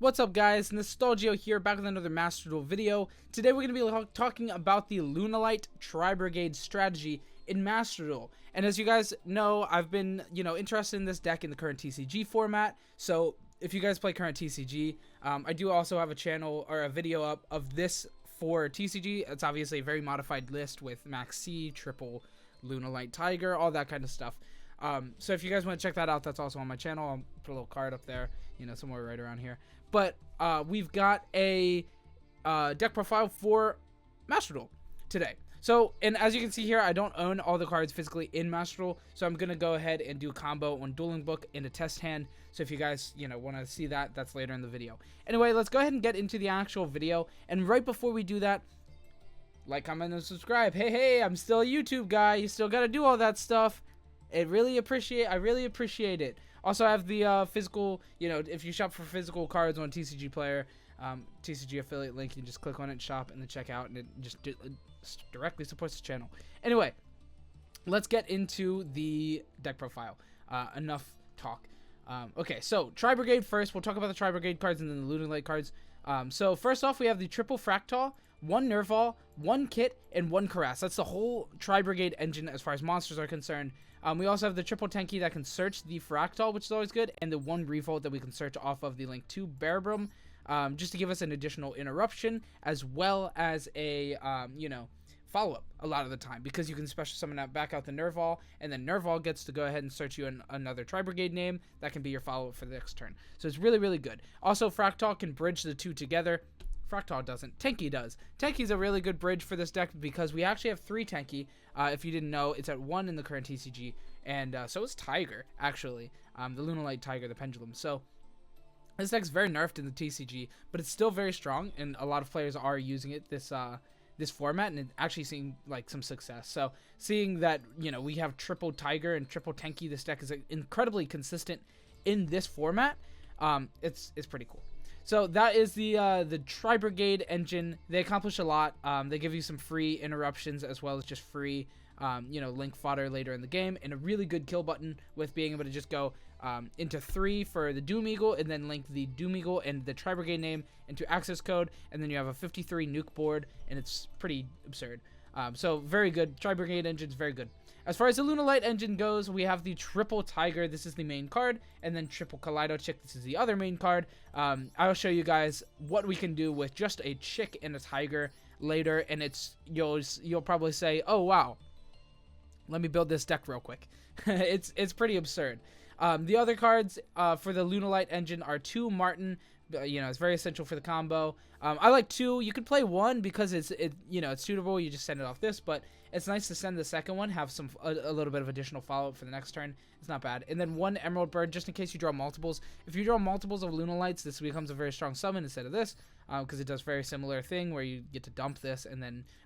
What's up guys, Nostal-Gi-Oh here, back with another Master Duel video. Today we're going to be talking about the Lunalight Tri-Brigade strategy in Master Duel. And as you guys know, I've been, interested in this deck in the current TCG format. So if you guys play current TCG, I do also have a channel or a video up of this for TCG. It's obviously a very modified list with Max C, triple Lunalight Tiger, all that kind of stuff. So if you guys want to check that out, that's also on my channel. I'll put a little card up there, somewhere right around here. But we've got a deck profile for Master Duel today. So, and as you can see here, I don't own all the cards physically in Master Duel, so I'm going to go ahead and do a combo on Dueling Book in a test hand. So if you guys, want to see that, that's later in the video. Anyway, let's go ahead and get into the actual video. And right before we do that, like, comment, and subscribe. Hey, I'm still a YouTube guy. You still got to do all that stuff. I really appreciate it. Also, I have the physical, if you shop for physical cards on TCG Player, TCG affiliate link, you just click on it, shop, and then check out, and it just directly supports the channel. Anyway, let's get into the deck profile. Enough talk. Okay, so Tri-Brigade first. We'll talk about the Tri-Brigade cards and then the Lunalight cards. So first off, we have the triple Fractal, 1 Nerval, 1 Kit, and 1 Caress. That's the whole Tri-Brigade engine as far as monsters are concerned. We also have the triple Tenki that can search the Fractal, which is always good, and the 1 Revolt that we can search off of the Link 2 Bearbrum, just to give us an additional interruption, as well as a, follow-up a lot of the time, because you can special summon out, back out the Nerval, and then Nerval gets to go ahead and search you another Tri-Brigade name that can be your follow-up for the next turn. So it's really, really good. Also, Fractal can bridge the two together. Fractal doesn't. Tenki does. Tenki's a really good bridge for this deck because we actually have 3 Tenki. If you didn't know, it's at 1 in the current TCG, and so is Tiger, actually. The Lunalight Tiger, the Pendulum. So this deck's very nerfed in the TCG, but it's still very strong, and a lot of players are using it this format, and it actually seeing like some success. So seeing that, we have triple Tiger and triple Tenki, this deck is incredibly consistent in this format. It's pretty cool. So that is the Tri-Brigade engine. They accomplish a lot. They give you some free interruptions as well as just free, link fodder later in the game, and a really good kill button with being able to just go into 3 for the Doom Eagle, and then link the Doom Eagle and the Tri-Brigade name into access code, and then you have a 53 nuke board, and it's pretty absurd. So very good. Tri-Brigade engine is very good. As far as the Lunalight engine goes, we have the triple Tiger. This is the main card, and then triple Kaleido Chick. This is the other main card. I'll show you guys what we can do with just a Chick and a Tiger later, and you'll probably say, "Oh wow, let me build this deck real quick." It's pretty absurd. The other cards for the Lunalight engine are 2 Martin. It's very essential for the combo. I like 2. You could play 1 because it's suitable. You just send it off this, but it's nice to send the second one, have a little bit of additional follow-up for the next turn. It's not bad. And then 1 Emerald Bird, just in case you draw multiples. If you draw multiples of Lunalights, this becomes a very strong summon instead of this, because it does very similar thing where you get to dump this,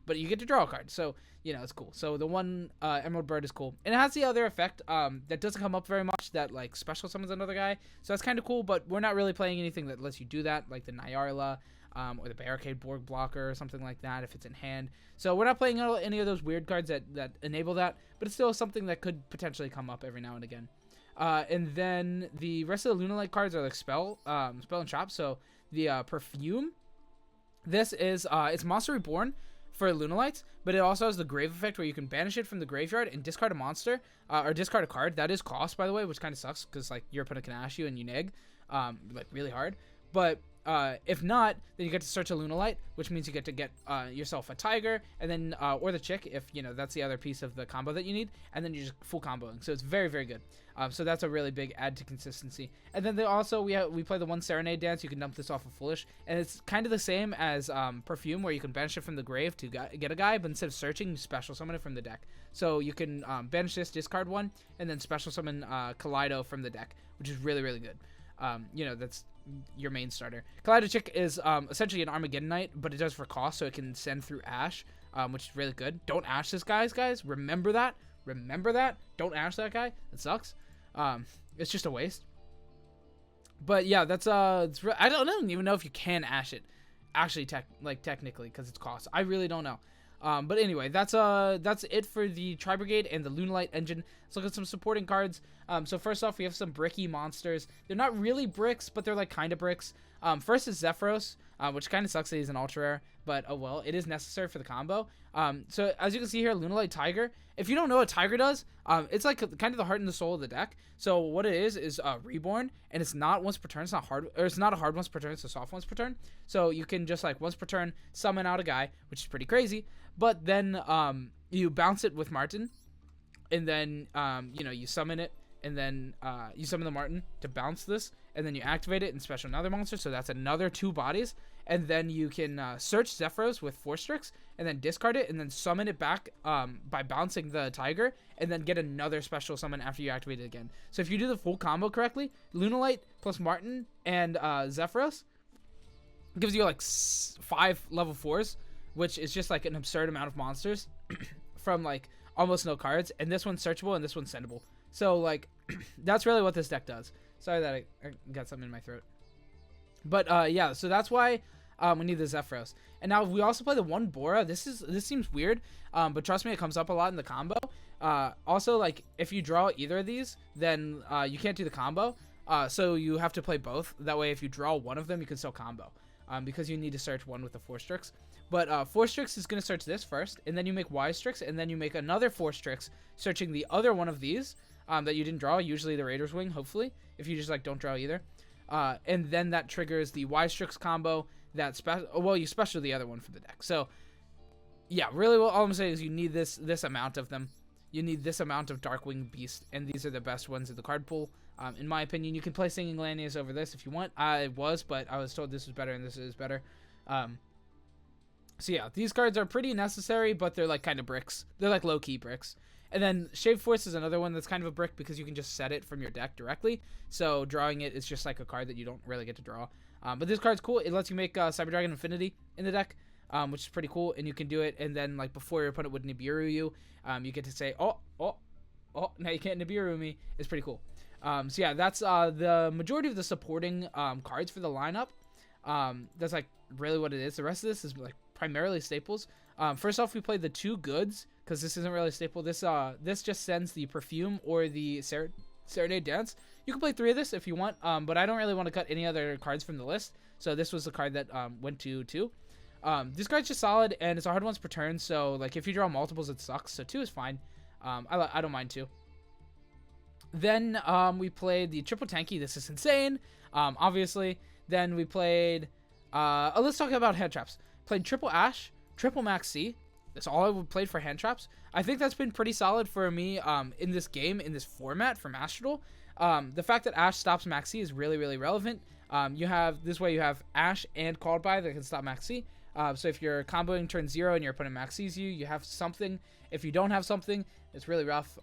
but you get to draw a card. So, it's cool. So the 1 Emerald Bird is cool. And it has the other effect that doesn't come up very much, that like special summons another guy. So that's kind of cool, but we're not really playing anything that lets you do that, like the Nyarla, or the Barricade Borg Blocker or something like that if it's in hand. So we're not playing any of those weird cards that enable that, but it's still something that could potentially come up every now and again. And then the rest of the Lunalight cards are like Spell and Chop. So the Perfume, this is it's Monster Reborn for Lunalights, but it also has the Grave effect where you can banish it from the graveyard and discard a monster, or discard a card. That is cost, by the way, which kind of sucks because like your opponent can ash you and you neg like really hard. But if not, then you get to search a Lunalight, which means you get to get yourself a Tiger, and then or the Chick, if that's the other piece of the combo that you need, and then you're just full comboing. So it's very, very good. So that's a really big add to consistency. And then we play the 1 Serenade Dance. You can dump this off of Foolish, and it's kind of the same as Perfume, where you can banish it from the grave to get a guy, but instead of searching, you special summon it from the deck. So you can banish this, discard 1, and then special summon Kaleido from the deck, which is really, really good. That's your main starter. Kaleido Chick is essentially an Armageddon Knight, but it does for cost, so it can send through Ash, which is really good. Don't Ash this guys. Remember that. Don't Ash that guy. It sucks. It's just a waste. But yeah, that's I don't even know if you can Ash it, actually, technically, because it's cost. I really don't know. But anyway, that's it for the Tri-Brigade and the Lunalight engine. Let's look at some supporting cards. So first off, we have some bricky monsters. They're not really bricks, but they're like kind of bricks. First is Zephyros, which kind of sucks that he's an ultra rare, but oh well, it is necessary for the combo. So as you can see here, Lunalight Tiger. If you don't know what Tiger does, it's like kind of the heart and the soul of the deck. So what it is Reborn, and it's not once per turn. It's not hard, or it's not a hard once per turn. It's a soft once per turn. So you can just like once per turn summon out a guy, which is pretty crazy. But then you bounce it with Martin, and then you summon it, and then you summon the Martin to bounce this, and then you activate it and special another monster, so that's another 2 bodies, and then you can search Zephyros with 4 Strix, and then discard it, and then summon it back by bouncing the Tiger, and then get another special summon after you activate it again. So if you do the full combo correctly, Lunalight plus Martin and Zephyros gives you like 5 level 4s, which is just like an absurd amount of monsters from like almost no cards, and this one's searchable and this one's sendable. So like that's really what this deck does. Sorry that I got something in my throat. But yeah, so that's why we need the Zephyros. And now we also play the 1 Bora. This seems weird, but trust me, it comes up a lot in the combo. Also, like if you draw either of these, then you can't do the combo. So you have to play both. That way, if you draw one of them, you can still combo. Because you need to search one with the 4 Strix. But 4 Strix is going to search this first, and then you make Y Strix, and then you make another 4 Strix searching the other one of these that you didn't draw, usually the Raider's Wing, hopefully, if you just like don't draw either. And then that triggers the Y Strix combo that you special the other one for the deck. So yeah, really all I'm saying is you need this amount of them. You need this amount of Darkwing Beast, and these are the best ones in the card pool. In my opinion, you can play Singing Lanius over this if you want. But I was told this was better, and this is better. So yeah, these cards are pretty necessary, but they're like kind of bricks. They're like low-key bricks. And then Shave Force is another one that's kind of a brick because you can just set it from your deck directly. So drawing it is just like a card that you don't really get to draw. But this card's cool. It lets you make Cyber Dragon Infinity in the deck, which is pretty cool. And you can do it, and then like before your opponent would Nibiru you, you get to say, oh, now you can't Nibiru me. It's pretty cool. So yeah, that's the majority of the supporting cards for the lineup. That's like really what it is. The rest of this is like primarily staples. First off, we play the 2 goods because this isn't really a staple. This just sends the Perfume or the Serenade Dance. You can play 3 of this if you want, but I don't really want to cut any other cards from the list. So this was the card that went to 2. This card's just solid, and it's a hard once per turn. So like if you draw multiples, it sucks. So 2 is fine. I don't mind 2. Then we played the triple tanky. This is insane, obviously. Then we played. Let's talk about hand traps. Played triple Ash, triple Max C. That's all I played for hand traps. I think that's been pretty solid for me in this game, in this format for Master Duel. The fact that Ash stops Max C is really, really relevant. You have Ash and Called By that can stop Max C. So if you're comboing turn 0 and your opponent Max C's you have something. If you don't have something, it's really rough.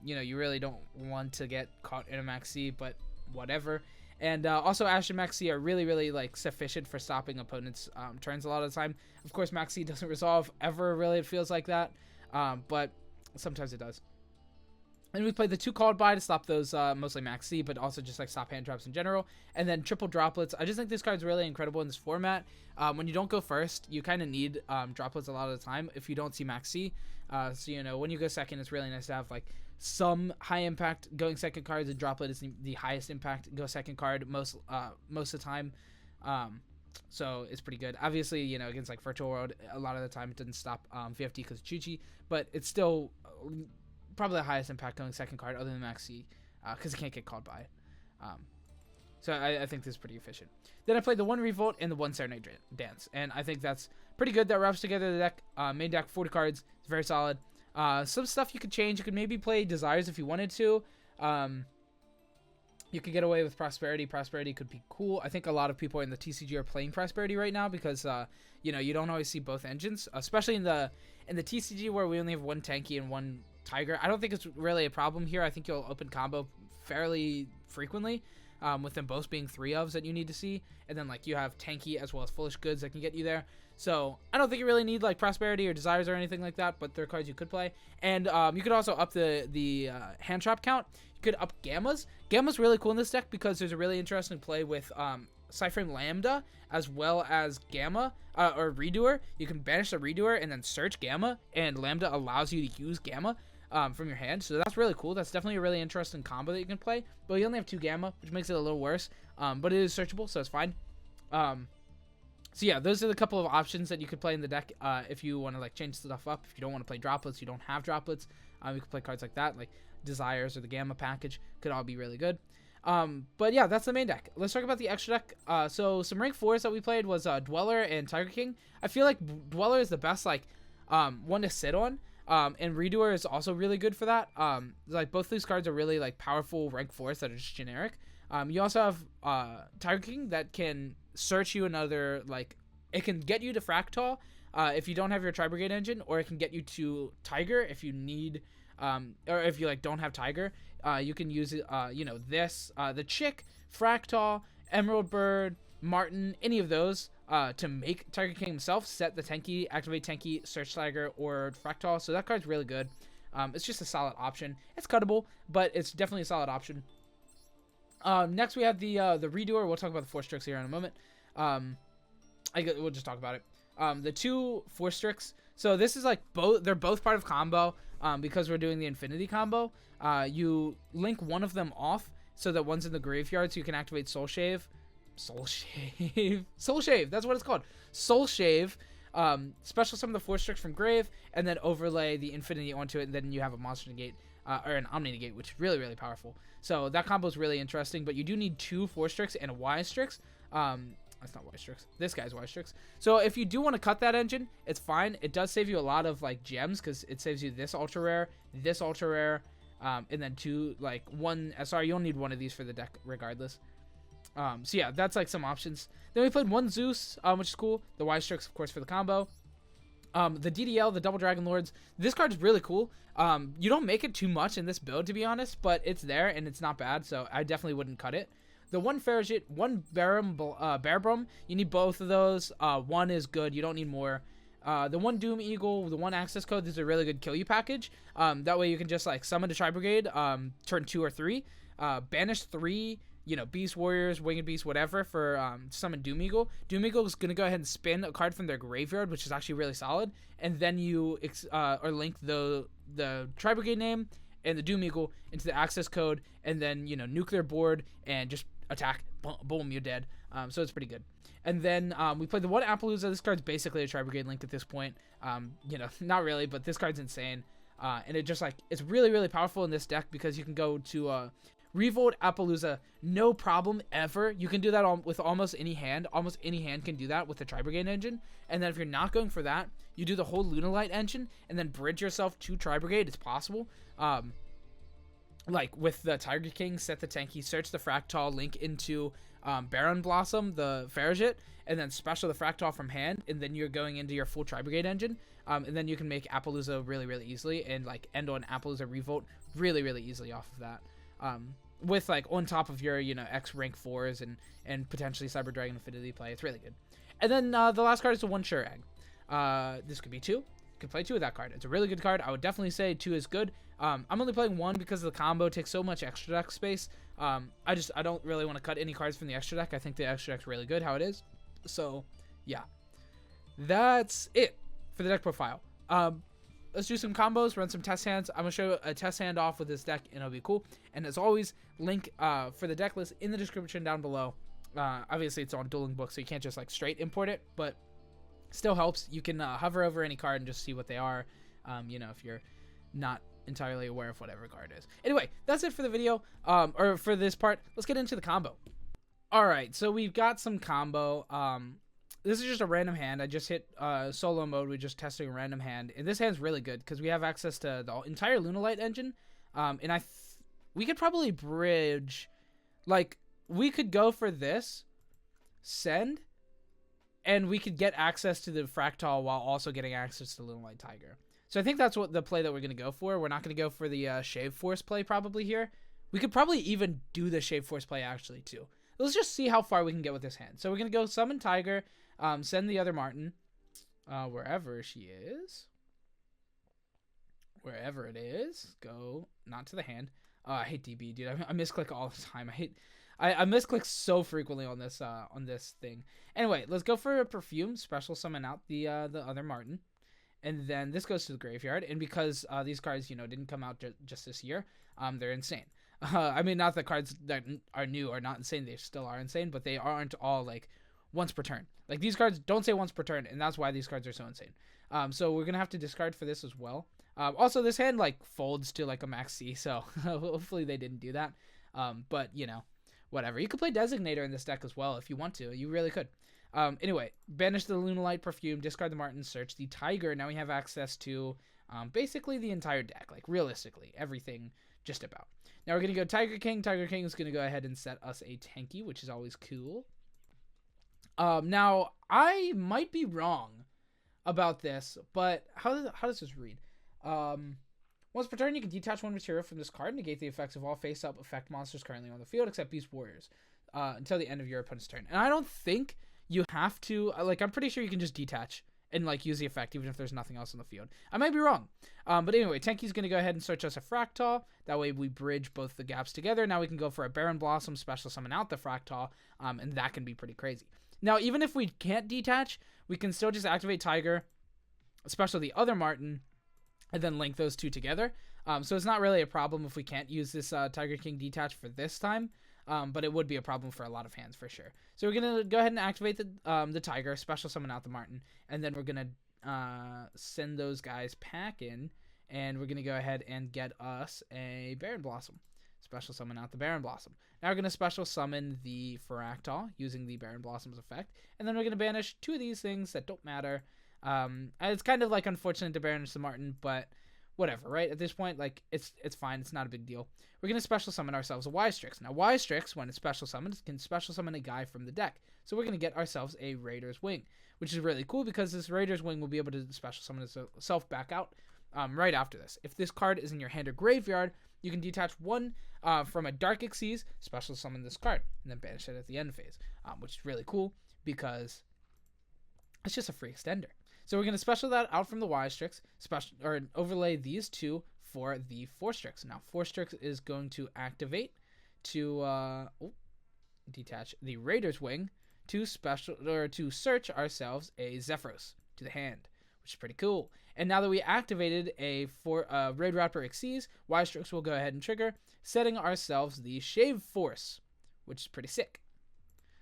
You really don't want to get caught in a Max C, but whatever. And also Ash and Max C are really, really like sufficient for stopping opponents' turns a lot of the time. Of course, Max C doesn't resolve ever, really, it feels like that. But sometimes it does. And we played the 2 Called By to stop those mostly Max C, but also just like stop hand traps in general. And then triple Droplets. I just think this card's really incredible in this format. When you don't go first, you kind of need Droplets a lot of the time if you don't see Max C. So when you go second, it's really nice to have like some high impact going second cards, and Droplet is the highest impact go second card most of the time. So it's pretty good. Obviously, against like Virtual World, a lot of the time it doesn't stop VFD because Chi-Chi, but it's still probably the highest impact going second card other than Max C, because it can't get Called By. So I think this is pretty efficient. Then I played the 1 Revolt and the 1 Serenade Dance, and I think that's pretty good. That wraps together the deck. Main deck, 40 cards. It's very solid. Some stuff you could change. You could maybe play Desires if you wanted to. You could get away with Prosperity. Prosperity could be cool. I think a lot of people in the TCG are playing Prosperity right now because you don't always see both engines, especially in the TCG where we only have 1 Tanky and 1 Tiger. I don't think it's really a problem here. I think you'll open combo fairly frequently, with them both being 3 ofs that you need to see, and then like you have Tanky as well as Foolish Goods that can get you there. So I don't think you really need like Prosperity or Desires or anything like that, but they're cards you could play. And you could also up the hand trap count. You could up Gammas. Gamma's really cool in this deck because there's a really interesting play with Cyframe Lambda as well as Gamma or Redoer. You can banish the Redoer and then search Gamma, and Lambda allows you to use Gamma from your hand. So that's really cool. That's definitely a really interesting combo that you can play. But you only have 2 Gamma, which makes it a little worse. But it is searchable, so it's fine. So yeah, those are the couple of options that you could play in the deck if you want to like change stuff up. If you don't want to play droplets, you don't have droplets, you could play cards like that, like Desires or the Gamma package could all be really good. But yeah, that's the main deck. Let's talk about the extra deck. So some rank 4s that we played was Dweller and Tiger King. I feel like Dweller is the best like one to sit on. And Redoer is also really good for that. Like both these cards are really like powerful rank 4s that are just generic. You also have Tiger King that can search you another, like it can get you to Fractal if you don't have your Tri-Brigade engine, or it can get you to Tiger if you need or if you like don't have Tiger. You can use it, you know, this the Chick, Fractal, Emerald Bird, Martin, any of those to make Tiger King himself, set the Tenki, activate Tenki, search Tiger, or Fractal. So that card's really good. It's just a solid option. It's cuttable, but it's definitely a solid option. Next we have the Redoer. We'll talk about the 4 Strix here in a moment. We'll just talk about it. The 2 4 Strix. So this is like they're both part of combo. Because we're doing the Infinity combo. You link one of them off so that one's in the graveyard, so you can activate Soul Shave. Soul Shave. That's what it's called. Soul Shave. Special summon the 4 Strix from grave, and then overlay the Infinity onto it, and then you have a Monster Negate. Or an Omni Negate, which is really, really powerful. So that combo is really interesting, but you do need 2 4 Strix and a Y Strix. That's not Y Strix. This guy's Y Strix. So if you do want to cut that engine, it's fine. It does save you a lot of like gems, because it saves you this ultra rare, and then 2, like 1 SR. You don't need 1 of these for the deck regardless. So yeah, that's like some options. Then we played 1 Zeus, which is cool. The Y Strix, of course, for the combo. The DDL, the Double Dragon Lords. This card's really cool. You don't make it too much in this build, to be honest, but it's there and it's not bad, so I definitely wouldn't cut it. The 1 Farragut, 1 Bearbrum. You need both of those. 1 is good. You don't need more. The 1 Doom Eagle, the 1 Access Code. This is a really good kill you package. That way you can just like summon the Tri-Brigade, turn 2 or 3, banish 3, you know, Beast Warriors, Winged Beast, whatever, for summon Doom Eagle. Doom Eagle is going to go ahead and spin a card from their graveyard, which is actually really solid. And then you or link the Tri-Brigade name and the Doom Eagle into the Access Code, and then, you know, nuclear board and just attack. Boom, you're dead. So it's pretty good. And then we played the 1 Appaloosa. This card's basically a Tri-Brigade link at this point. You know, not really, but this card's insane. And it just like, it's really, really powerful in this deck because you can go to Revolt Appaloosa, no problem ever. You can do that with almost any hand. Almost any hand can do that with the Tri-Brigade engine. And then if you're not going for that, you do the whole Lunalight engine and then bridge yourself to Tri-Brigade. It's possible. Like with the Tiger King, set the Tenki, search the Fractal, link into Baron Blossom, the Farragut, and then special the Fractal from hand, and then you're going into your full Tri-Brigade engine. And then you can make Appaloosa really, really easily, and like end on Appaloosa Revolt really, really easily off of that. With like on top of your, you know, X rank 4s and potentially Cyber Dragon Infinity play. It's really good. And then the last card is the 1 Shurag. This could be 2. You could play 2 of that card. It's a really good card. I would definitely say 2 is good. I'm only playing 1 because the combo takes so much extra deck space. I don't really want to cut any cards from the extra deck. I think the extra deck's really good how it is. So yeah, that's it for the deck profile. Let's do some combos, run some test hands. I'm gonna show a test hand off with this deck and it'll be cool. And as always, link for the deck list in the description down below. Obviously it's on Dueling Book, so you can't just like straight import it, but still helps. You can hover over any card and just see what they are, you know, if you're not entirely aware of whatever card is. Anyway, that's it for the video, or for this part. Let's get into the combo. Alright, so we've got some combo. This is just a random hand. I just hit solo mode. We're just testing a random hand, and this hand's really good because we have access to the entire Lunalight engine, and we could probably bridge, like, we could go for this, send, and we could get access to the Fractal while also getting access to Lunalight Tiger. So I think that's what the play that we're going to go for. We're not going to go for the Shave Force play probably here. We could probably even do the Shave Force play actually too. Let's just see how far we can get with this hand. So we're going to go summon Tiger, send the other Martin, wherever she is. Wherever it is. Go, not to the hand. I hate DB, dude. I misclick all the time. I misclick so frequently on this thing. Anyway, let's go for a Perfume, special summon out the other Martin. And then this goes to the graveyard, and because these cards, you know, didn't come out just this year, they're insane. I mean, not the cards that are new are not insane; they still are insane, but they aren't all like once per turn. Like, these cards don't say once per turn, and that's why these cards are so insane. So we're gonna have to discard for this as well. Also, this hand like folds to like a max C, so hopefully they didn't do that. But you know, whatever. You could play Designator in this deck as well if you want to. You really could. Anyway, banish the Lunalight Perfume, discard the Martin, search the Tiger. Now we have access to basically the entire deck, like realistically everything, just about. Now we're gonna go Tiger King. Tiger King is gonna go ahead and set us a tanky, which is always cool. Now I might be wrong about this, but how does this read? Once per turn, you can detach one material from this card, negate the effects of all face-up effect monsters currently on the field, except Beast Warriors, until the end of your opponent's turn. And I don't think you have to, like, I'm pretty sure you can just detach and, like, use the effect even if there's nothing else on the field. I might be wrong. But anyway, Tenki's going to go ahead and search us a Fractal. That way we bridge both the gaps together. Now we can go for a Baron Blossom, special summon out the Fractal, and that can be pretty crazy. Now, even if we can't detach, we can still just activate Tiger, especially the other Martin, and then link those two together. So it's not really a problem if we can't use this Tiger King detach for this time, but it would be a problem for a lot of hands for sure. So we're going to go ahead and activate the Tiger, special summon out the Martin, and then we're going to send those guys packing, and we're going to go ahead and get us a Baron Blossom. Special summon out the Baron Blossom. Now we're going to special summon the Fractal using the Baron Blossom's effect, and then we're going to banish two of these things that don't matter. It's kind of like unfortunate to banish the Martin, but whatever, right? At this point, like, it's fine. It's not a big deal. We're going to special summon ourselves a Y-Strix. Now, Y-Strix, when it's special summoned, can special summon a guy from the deck. So we're going to get ourselves a Raider's Wing, which is really cool because this Raider's Wing will be able to special summon itself back out right after this. If this card is in your hand or graveyard, you can detach one from a Dark Xyz, special summon this card, and then banish it at the end phase, which is really cool because it's just a free extender. So we're going to special that out from the Y-Strix, or overlay these two for the 4-Strix. Now 4-Strix is going to activate to detach the Raider's Wing to search ourselves a Zephyros to the hand, which is pretty cool. And now that we activated a Raid Raptor Xyz, Y-Strix will go ahead and trigger, setting ourselves the Shave Force, which is pretty sick.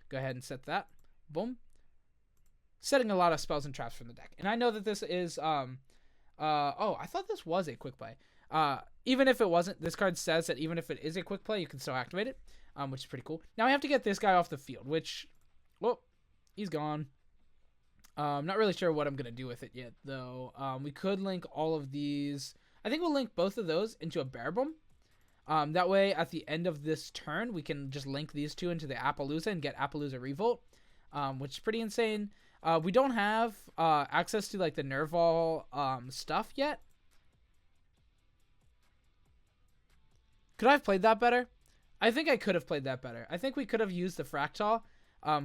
Go ahead and set that. Boom. Setting a lot of spells and traps from the deck. And I know that this is, oh, I thought this was a quick play. Even if it wasn't, this card says that even if it is a quick play, you can still activate it, which is pretty cool. Now we have to get this guy off the field, which, well, he's gone. Not really sure what I'm going to do with it yet, though. We could link all of these. I think we'll link both of those into a Bareboom. That way, at the end of this turn, we can just link these two into the Appaloosa and get Appaloosa Revolt, which is pretty insane. We don't have access to, like, the Nerval stuff yet. Could I have played that better? I think I could have played that better. I think we could have used the Fractal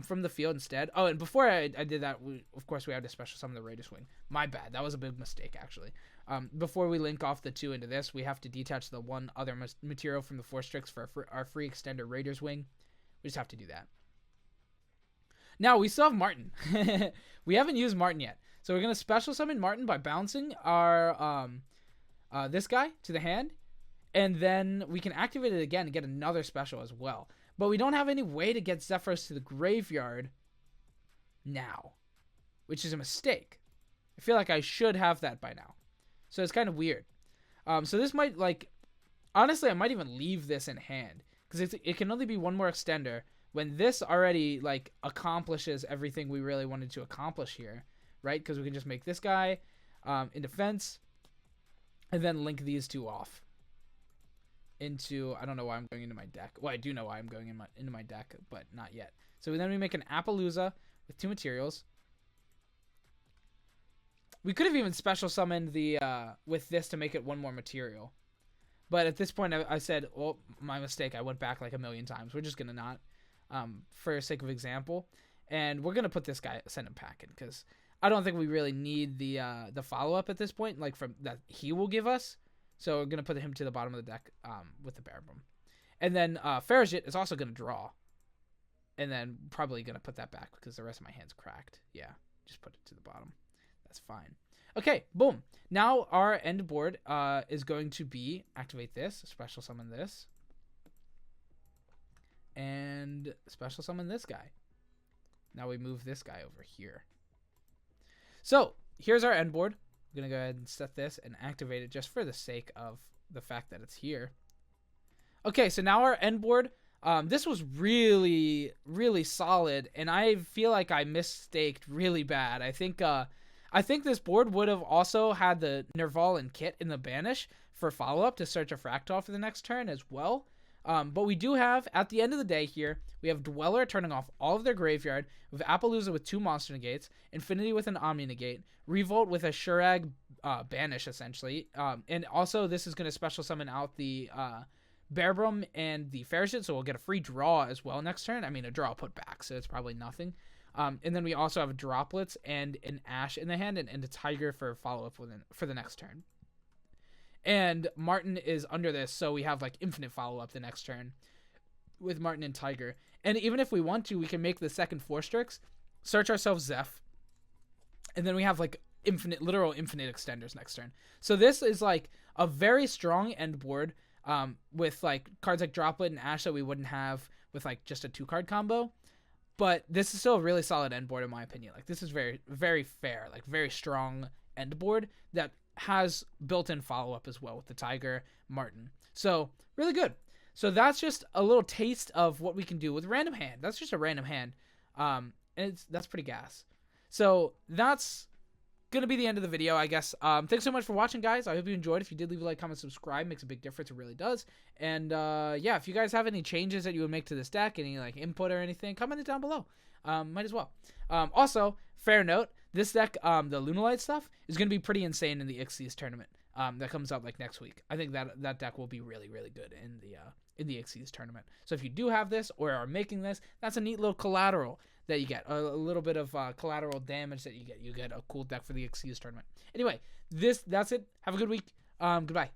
from the field instead. Oh, and before I did that, of course, we had to special summon the Raider's Wing. My bad. That was a big mistake, actually. Before we link off the two into this, we have to detach the one other material from the 4-Strix for our free extender Raider's Wing. We just have to do that. Now, we still have Martin. We haven't used Martin yet. So we're going to special summon Martin by bouncing our this guy to the hand. And then we can activate it again and get another special as well. But we don't have any way to get Zephyros to the graveyard now, which is a mistake. I feel like I should have that by now. So it's kind of weird. So this might, like, honestly, I might even leave this in hand because it can only be one more extender when this already, like, accomplishes everything we really wanted to accomplish here, right? Because we can just make this guy in defense and then link these two off into, I don't know why I'm going into my deck. Well, I do know why I'm going into my deck, but not yet. So then we make an Appaloosa with two materials. We could have even special summoned the with this to make it one more material. But at this point, I said, well, my mistake. I went back like a million times. We're just going to not, for the sake of example. And we're going to put this guy, send him packing, because I don't think we really need the follow-up at this point, like from that he will give us. So we're going to put him to the bottom of the deck with the Bareboom. And then Farragut is also going to draw. And then probably going to put that back because the rest of my hand's cracked. Yeah, just put it to the bottom. That's fine. Okay, boom. Now our end board is going to be activate this, special summon this, and special summon this guy. Now we move this guy over here. So here's our end board. I'm going to go ahead and set this and activate it just for the sake of the fact that it's here. Okay, so now our end board, this was really, really solid, and I feel like I misstaked really bad. I think this board would have also had the Nerval and Kit in the Banish for follow-up to search a Fractal for the next turn as well. But we do have, at the end of the day here, we have Dweller turning off all of their graveyard, with Appaloosa with 2 monster negates, Infinity with an Omni negate, Revolt with a Shurag Banish, essentially. And also, this is going to special summon out the Bearbrum and the Ferrishit, so we'll get a free draw as well next turn. I mean, a draw put back, so it's probably nothing. And then we also have Droplets and an Ash in the hand, and a Tiger for follow-up for the next turn. And Martin is under this, so we have like infinite follow-up the next turn with Martin and Tiger. And even if we want to, we can make the second 4-Strix, search ourselves Zeph, and then we have like literal infinite extenders next turn. So this is like a very strong end board with like cards like Droplet and Ash that we wouldn't have with like just a 2-card combo. But this is still a really solid end board in my opinion. Like this is very, very fair, like very strong end board that has built-in follow-up as well with the Tiger, Martin. So really good. So that's just a little taste of what we can do with random hand. That's just a random hand. And that's pretty gas. So that's going to be the end of the video, I guess. Thanks so much for watching, guys. I hope you enjoyed. If you did, leave a like, comment, subscribe. Makes a big difference. It really does. And yeah, if you guys have any changes that you would make to this deck, any like input or anything, comment it down below. Might as well. Also, fair note, this deck, the Lunalight stuff, is going to be pretty insane in the Ixies tournament that comes up like next week. I think that deck will be really, really good in the Ixies tournament. So if you do have this or are making this, that's a neat little collateral that you get. A little bit of collateral damage that you get. You get a cool deck for the Ixies tournament. Anyway, that's it. Have a good week. Goodbye.